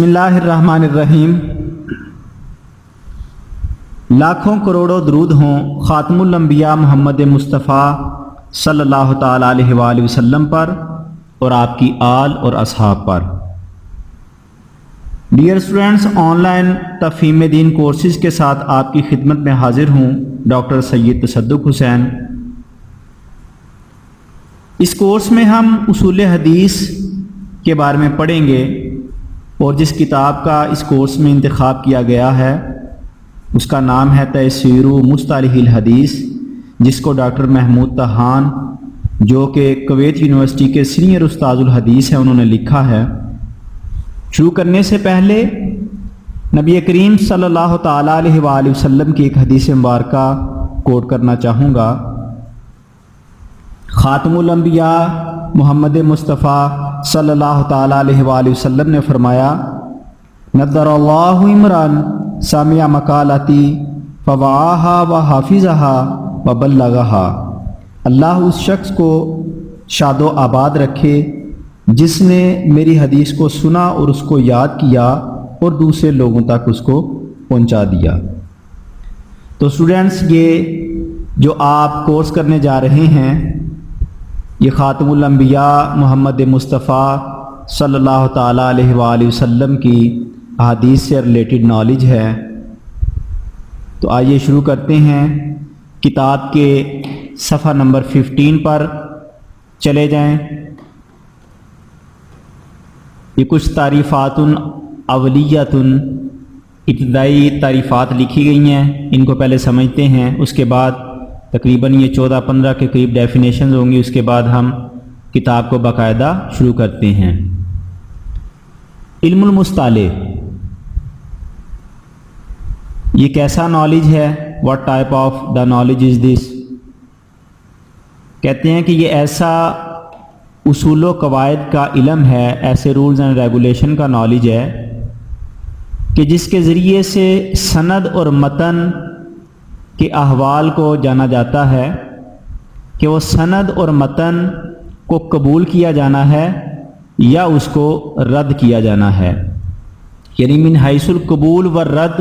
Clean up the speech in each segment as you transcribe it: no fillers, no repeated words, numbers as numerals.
بسم اللہ الرحمن الرحیم۔ لاکھوں کروڑوں درود ہوں خاتم الانبیاء محمد مصطفیٰ صلی اللہ تعالیٰ علیہ وآلہ وسلم پر اور آپ کی آل اور اصحاب پر۔ ڈیئر اسٹوڈنٹس، آن لائن تفہیم دین کورسز کے ساتھ آپ کی خدمت میں حاضر ہوں ڈاکٹر سید تصدق حسین۔ اس کورس میں ہم اصول حدیث کے بارے میں پڑھیں گے، اور جس کتاب کا اس کورس میں انتخاب کیا گیا ہے اس کا نام ہے تیسیر مصطلح الحدیث، جس کو ڈاکٹر محمود طحان جو کہ کویت یونیورسٹی کے سینئر استاذ الحدیث ہیں انہوں نے لکھا ہے۔ شروع کرنے سے پہلے نبی کریم صلی اللہ تعالیٰ علیہ وآلہ وسلم کی ایک حدیث مبارکہ کوٹ کرنا چاہوں گا۔ خاتم الانبیاء محمد مصطفیٰ صلی اللہ تعالیٰ علیہ وآلہ وسلم نے فرمایا، نظر اللہ عمران سامع مقالتی فوعاها وحافظها وبلغها۔ اللہ اس شخص کو شاد و آباد رکھے جس نے میری حدیث کو سنا اور اس کو یاد کیا اور دوسرے لوگوں تک اس کو پہنچا دیا۔ تو اسٹوڈنٹس، یہ جو آپ کورس کرنے جا رہے ہیں یہ خاتم الانبیاء محمد مصطفیٰ صلی اللہ تعالیٰ علیہ وآلہ وسلم کی احادیث سے ریلیٹڈ نالج ہے۔ تو آئیے شروع کرتے ہیں۔ کتاب کے صفحہ نمبر 15 پر چلے جائیں۔ یہ کچھ تعریفات اولیت ابتدائی تعریفات لکھی گئی ہیں، ان کو پہلے سمجھتے ہیں، اس کے بعد تقریباً یہ 14-15 کے قریب ڈیفینیشنز ہوں گی، اس کے بعد ہم کتاب کو باقاعدہ شروع کرتے ہیں۔ علم المصطلح یہ کیسا نالج ہے؟ What type of the knowledge is this? کہتے ہیں کہ یہ ایسا اصول و قواعد کا علم ہے، ایسے رولز اینڈ ریگولیشن کا نالج ہے کہ جس کے ذریعے سے سند اور متن کے احوال کو جانا جاتا ہے کہ وہ سند اور متن کو قبول کیا جانا ہے یا اس کو رد کیا جانا ہے، یعنی من حیث القبول والرد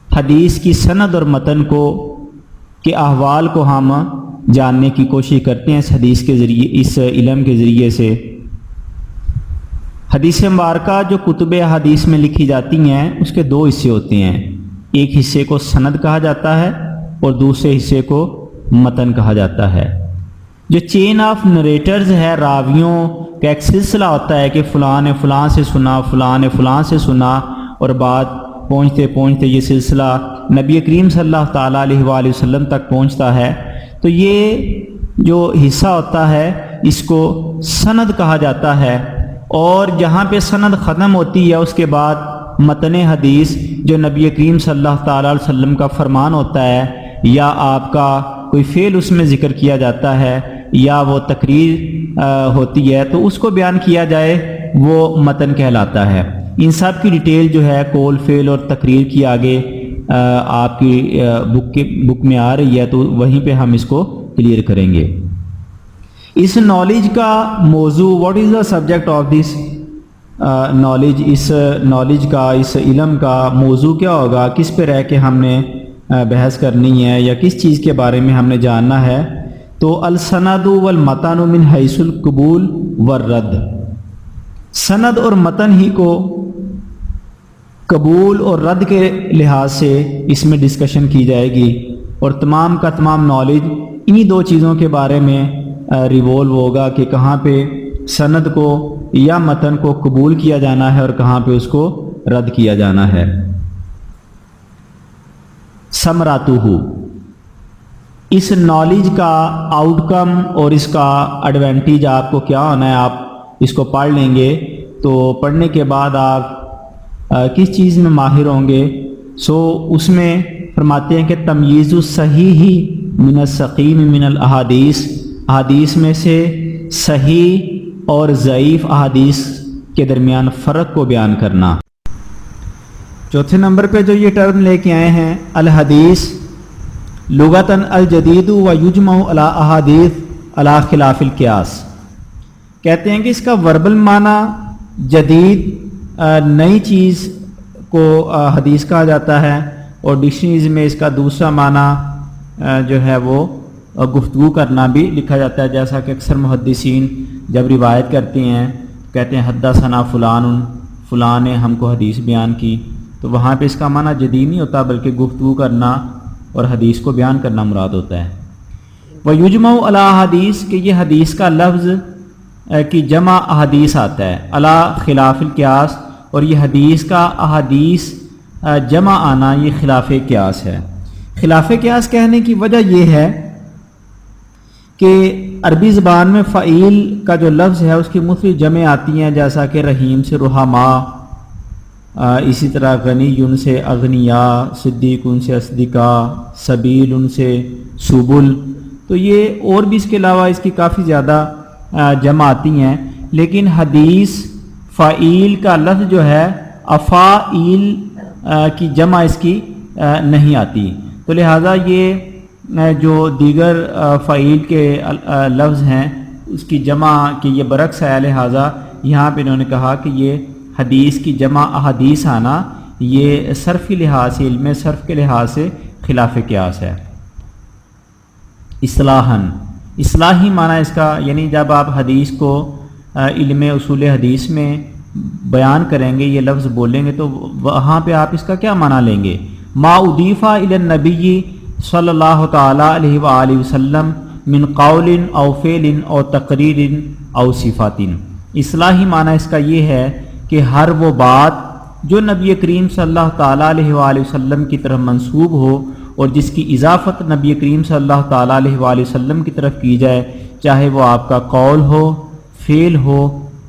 حدیث کی سند اور متن کو کے احوال کو ہم جاننے کی کوشش کرتے ہیں اس حدیث کے ذریعے، اس علم کے ذریعے سے۔ حدیث مبارکہ جو کتب حدیث میں لکھی جاتی ہیں اس کے دو حصے ہوتے ہیں، ایک حصے کو سند کہا جاتا ہے اور دوسرے حصے کو متن کہا جاتا ہے۔ جو چین آف نریٹرز ہے، راویوں کا ایک سلسلہ ہوتا ہے کہ فلاں نے فلاں سے سنا، فلاں نے فلاں سے سنا، اور بات پہنچتے پہنچتے یہ سلسلہ نبی کریم صلی اللہ تعالیٰ علیہ وآلہ وسلم تک پہنچتا ہے، تو یہ جو حصہ ہوتا ہے اس کو سند کہا جاتا ہے۔ اور جہاں پہ سند ختم ہوتی ہے اس کے بعد متن حدیث جو نبی کریم صلی اللہ تعالیٰ علیہ وسلم کا فرمان ہوتا ہے، یا آپ کا کوئی فعل اس میں ذکر کیا جاتا ہے، یا وہ تقریر ہوتی ہے تو اس کو بیان کیا جائے، وہ متن کہلاتا ہے۔ ان سب کی ڈیٹیل جو ہے قول، فعل اور تقریر کی آگے آپ کی بک میں آ رہی ہے، تو وہیں پہ ہم اس کو کلیئر کریں گے۔ اس نالج کا موضوع، what is the subject of this knowledge, اس نالج کا، اس علم کا موضوع کیا ہوگا، کس پہ رہ کے ہم نے بحث کرنی ہے یا کس چیز کے بارے میں ہم نے جاننا ہے؟ تو السند والمتن من حیث القبول والرد، سند اور متن ہی کو قبول اور رد کے لحاظ سے اس میں ڈسکشن کی جائے گی، اور تمام کا تمام نالج انہی دو چیزوں کے بارے میں ریوالو ہوگا کہ کہاں پہ سند کو یا متن کو قبول کیا جانا ہے اور کہاں پہ اس کو رد کیا جانا ہے۔ ثمراتہ، اس نالج کا آؤٹ کم اور اس کا ایڈوانٹیج آپ کو کیا ہونا ہے؟ آپ اس کو پڑھ لیں گے تو پڑھنے کے بعد آپ کس چیز میں ماہر ہوں گے؟ اس میں فرماتے ہیں کہ تمییز الصحیح من السقیم من الاحادیث، احادیث میں سے صحیح اور ضعیف احادیث کے درمیان فرق کو بیان کرنا۔ چوتھے نمبر پہ جو یہ ٹرم لے کے آئے ہیں، الحدیث لغتاً الجدید و یجمع علی احادیث علی خلاف القیاس، کہتے ہیں کہ اس کا وربل معنی جدید نئی چیز کو حدیث کہا جاتا ہے، اور ڈکشنریز میں اس کا دوسرا معنی جو ہے وہ گفتگو کرنا بھی لکھا جاتا ہے، جیسا کہ اکثر محدثین جب روایت کرتے ہیں کہتے ہیں حدثنا فلان نے ہم کو حدیث بیان کی، تو وہاں پہ اس کا معنی جدید نہیں ہوتا بلکہ گفتگو کرنا اور حدیث کو بیان کرنا مراد ہوتا ہے۔ وَيُجْمَعُ عَلَىٰ حدیث کہ یہ حدیث کا لفظ کی جمع احادیث آتا ہے، علی خلاف القیاس، اور یہ حدیث کا احادیث جمع آنا یہ خلاف قیاس ہے۔ خلاف قیاس کہنے کی وجہ یہ ہے کہ عربی زبان میں فعیل کا جو لفظ ہے اس کی مختلف جمع آتی ہیں، جیسا کہ رحیم سے رحما، اسی طرح غنی ان سے اغنیا، صدیق ان سے اصدقاء، سبیل ان سے سبل، تو یہ اور بھی اس کے علاوہ اس کی کافی زیادہ جمع آتی ہیں، لیکن حدیث فعیل کا لفظ جو ہے افاعیل کی جمع اس کی نہیں آتی، تو لہٰذا یہ جو دیگر فعیل کے لفظ ہیں اس کی جمع کہ یہ برعکس ہے، لہٰذا یہاں پہ انہوں نے کہا کہ یہ حدیث کی جمع احادیث آنا یہ صرفی لحاظ سے، علم صرف کے لحاظ سے خلاف قیاس ہے۔ اصلاحی معنی اس کا، یعنی جب آپ حدیث کو علم اصول حدیث میں بیان کریں گے، یہ لفظ بولیں گے، تو وہاں پہ آپ اس کا کیا معنی لیں گے؟ ما اضیف الی النبی صلی اللہ تعالی علیہ وآلہ وسلم من قول او فعل او تقریر او صفات۔ اصلاحی معنی اس کا یہ ہے کہ ہر وہ بات جو نبی کریم صلی اللہ تعالیٰ علیہ وآلہ وسلم کی طرف منسوب ہو اور جس کی اضافت نبی کریم صلی اللہ تعالیٰ علیہ وآلہ وسلم کی طرف کی جائے، چاہے وہ آپ کا قول ہو، فعل ہو،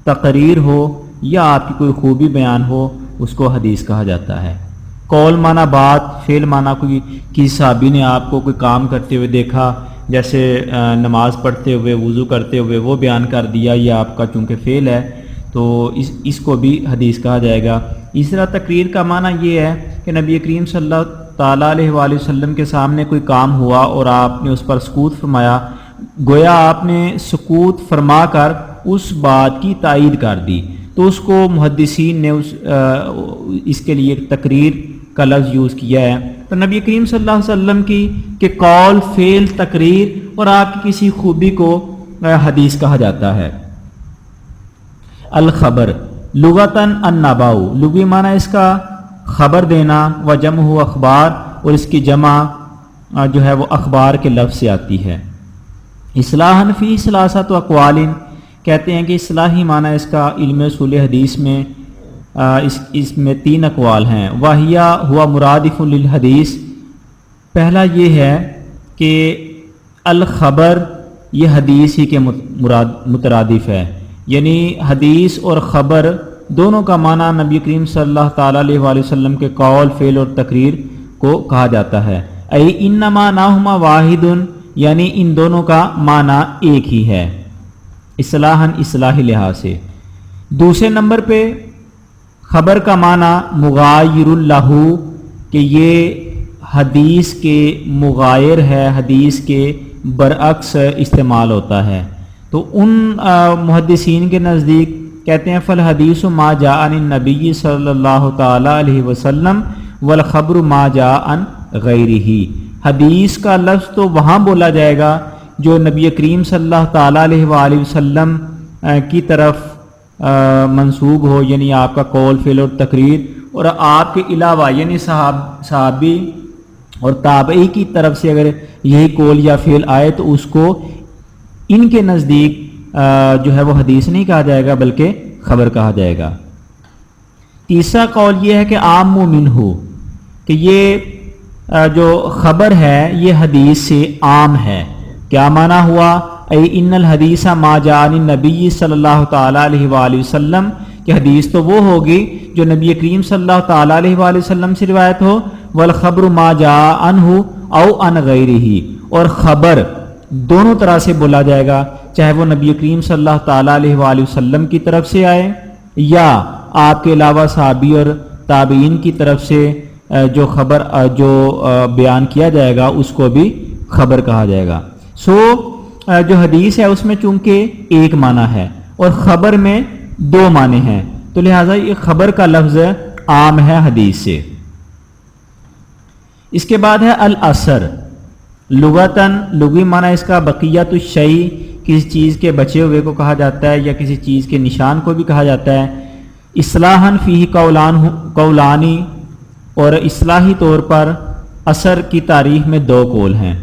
تقریر ہو، یا آپ کی کوئی خوبی بیان ہو، اس کو حدیث کہا جاتا ہے۔ قول معنی بات، فعل معنی کوئی کسی صحابی نے آپ کو کوئی کام کرتے ہوئے دیکھا، جیسے نماز پڑھتے ہوئے، وضو کرتے ہوئے، وہ بیان کر دیا، یہ آپ کا چونکہ فعل ہے تو اس کو بھی حدیث کہا جائے گا۔ اس طرح تقریر کا معنی یہ ہے کہ نبی کریم صلی اللہ تعالیٰ علیہ وآلہ وسلم کے سامنے کوئی کام ہوا اور آپ نے اس پر سکوت فرمایا، گویا آپ نے سکوت فرما کر اس بات کی تائید کر دی، تو اس کو محدثین نے اس کے لیے تقریر کا لفظ یوز کیا ہے۔ تو نبی کریم صلی اللہ علیہ وسلم کی کہ قول، فعل، تقریر اور آپ کی کسی خوبی کو حدیث کہا جاتا ہے۔ الخبر لغتاً النبأ، لغوی معنی اس کا خبر دینا، و جمع ہو اخبار، اور اس کی جمع جو ہے وہ اخبار کے لفظ سے آتی ہے۔ اصلاحاً فی ثلاثۃ اقوال، کہتے ہیں کہ اصلاحی معنی اس کا علم اصول حدیث میں اس میں 3 اقوال ہیں۔ واہیا ہوا مرادف للحدیث، پہلا یہ ہے کہ الخبر یہ حدیث ہی کے مترادف ہے، یعنی حدیث اور خبر دونوں کا معنی نبی کریم صلی اللہ تعالیٰ علیہ وآلہ وسلم کے قول، فعل اور تقریر کو کہا جاتا ہے۔ ای انما ناہما واحد، یعنی ان دونوں کا معنی ایک ہی ہے، اصلاحاً اصلاحی لحاظ سے۔ دوسرے نمبر پہ خبر کا معنی مغایر لہ، کہ یہ حدیث کے مغایر ہے، حدیث کے برعکس استعمال ہوتا ہے۔ تو ان محدثین کے نزدیک کہتے ہیں فالحدیث ما جاء عن النبی صلی اللہ تعالی علیہ وسلم والخبر ما جاء عن غیرہ، حدیث کا لفظ تو وہاں بولا جائے گا جو نبی کریم صلی اللہ تعالی علیہ وآلہ وسلم کی طرف منسوب ہو، یعنی آپ کا قول، فعل اور تقریر، اور آپ کے علاوہ یعنی صحابی اور تابعی کی طرف سے اگر یہی قول یا فعل آئے تو اس کو ان کے نزدیک جو ہے وہ حدیث نہیں کہا جائے گا بلکہ خبر کہا جائے گا۔ تیسرا قول یہ ہے کہ عام منہ، کہ یہ جو خبر ہے یہ حدیث سے عام ہے۔ کیا معنی ہوا؟ ای ان الحدیث ما جاء عن النبی صلی اللہ تعالی علیہ وآلہ وسلم، کہ حدیث تو وہ ہوگی جو نبی کریم صلی اللہ تعالی علیہ وآلہ وسلم سے روایت ہو، والخبر ما جاء عنہ او عن غیرہ، اور خبر دونوں طرح سے بولا جائے گا، چاہے وہ نبی کریم صلی اللہ تعالی علیہ وآلہ وسلم کی طرف سے آئے یا آپ کے علاوہ صحابی اور تابعین کی طرف سے جو خبر جو بیان کیا جائے گا اس کو بھی خبر کہا جائے گا۔ جو حدیث ہے اس میں چونکہ ایک معنی ہے اور خبر میں 2 معنی ہیں، تو تو لہٰذا یہ خبر کا لفظ عام ہے حدیث سے. اس کے بعد ہے الاثر. لغتاً لغوی معنی اس کا بقیت الشیء، کسی چیز کے بچے ہوئے کو کہا جاتا ہے یا کسی چیز کے نشان کو بھی کہا جاتا ہے. اصلاحاً فیہ قولانی، اور اصلاحی طور پر اثر کی تعریف میں دو قول ہیں.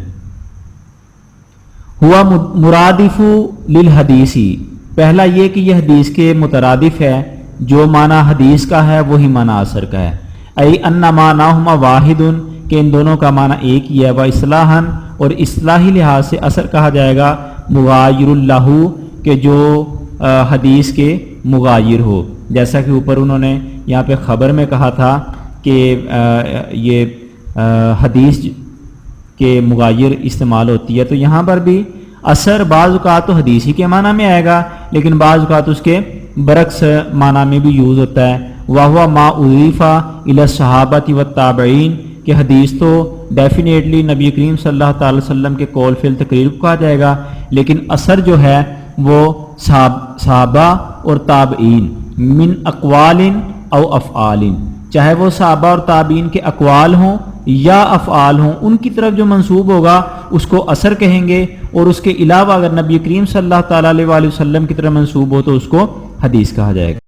ہوا مرادف للحدیثی، پہلا یہ کہ یہ حدیث کے مترادف ہے، جو معنی حدیث کا ہے وہی معنی اثر کا ہے. ای ان معناہما واحد، کہ ان دونوں کا معنی ایک ہی ہے. و اصلاحاً، اور اصلاحی لحاظ سے اثر کہا جائے گا مغایر اللہ، کہ جو حدیث کے مغایر ہو. جیسا کہ اوپر انہوں نے یہاں پہ خبر میں کہا تھا کہ یہ حدیث کے مغایر استعمال ہوتی ہے، تو یہاں پر بھی اثر بعض اوقات تو حدیث ہی کے معنی میں آئے گا، لیکن بعض اوقات اس کے برعکس معنی میں بھی یوز ہوتا ہے. وَهُوَ مَا أُضِيفَ إِلَى الصَّحَابَةِ وَالتَّابِعِينَ، کہ حدیث تو ڈیفینیٹلی نبی کریم صلی اللہ تعالی وسلم کے قول فعل تقریر کو کہا جائے گا، لیکن اثر جو ہے وہ صحابہ اور تابعین من اقوال او افعال، چاہے وہ صحابہ اور تابعین کے اقوال ہوں یا افعال ہوں، ان کی طرف جو منسوب ہوگا اس کو اثر کہیں گے، اور اس کے علاوہ اگر نبی کریم صلی اللہ تعالی علیہ وسلم کی طرف منسوب ہو تو اس کو حدیث کہا جائے گا.